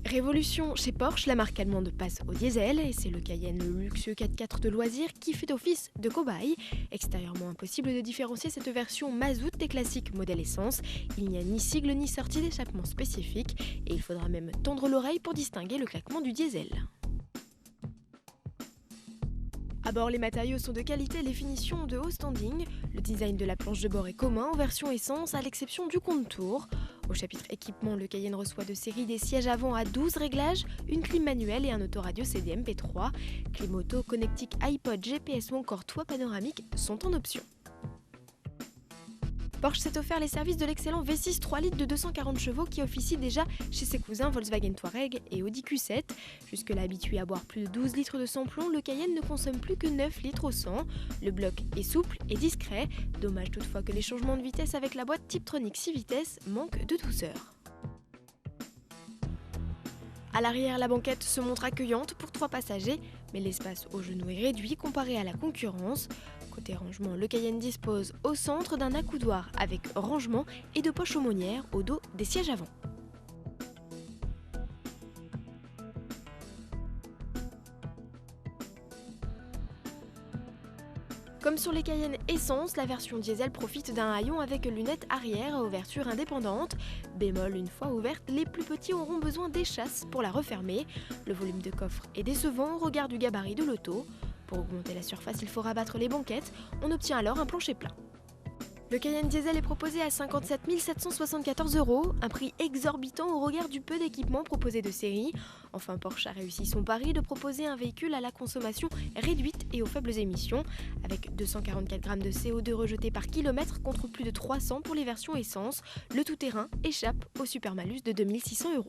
Révolution chez Porsche, la marque allemande passe au diesel et c'est le Cayenne, le luxueux 4x4 de loisirs, qui fait office de cobaye. Extérieurement impossible de différencier cette version mazout des classiques modèles essence. Il n'y a ni sigle ni sortie d'échappement spécifique et il faudra même tendre l'oreille pour distinguer le claquement du diesel. À bord, les matériaux sont de qualité et les finitions de haut standing. Le design de la planche de bord est commun en version essence à l'exception du contour. Au chapitre équipement, le Cayenne reçoit de série des sièges avant à 12 réglages, une clim manuelle et un autoradio CD-MP3. Clim auto, connectique, iPod, GPS ou encore toit panoramique sont en option. Porsche s'est offert les services de l'excellent V6 3 litres de 240 chevaux qui officie déjà chez ses cousins Volkswagen Touareg et Audi Q7. Jusque-là habitué à boire plus de 12 litres de samplon, le Cayenne ne consomme plus que 9 litres au 100. Le bloc est souple et discret. Dommage toutefois que les changements de vitesse avec la boîte Tiptronic 6 vitesses manquent de douceur. À l'arrière, la banquette se montre accueillante pour 3 passagers, mais l'espace au genou est réduit comparé à la concurrence. Côté rangement, le Cayenne dispose au centre d'un accoudoir avec rangement et de poches aumônières au dos des sièges avant. Comme sur les Cayennes essence, la version diesel profite d'un haillon avec lunettes arrière à ouverture indépendante. Bémol, une fois ouverte, les plus petits auront besoin d'échasses pour la refermer. Le volume de coffre est décevant au regard du gabarit de l'auto. Pour augmenter la surface, il faut rabattre les banquettes. On obtient alors un plancher plat. Le Cayenne diesel est proposé à 57 774 €, un prix exorbitant au regard du peu d'équipements proposés de série. Enfin, Porsche a réussi son pari de proposer un véhicule à la consommation réduite et aux faibles émissions, avec 244 grammes de CO2 rejetés par kilomètre contre plus de 300 pour les versions essence. Le tout-terrain échappe au super malus de 2 600 €.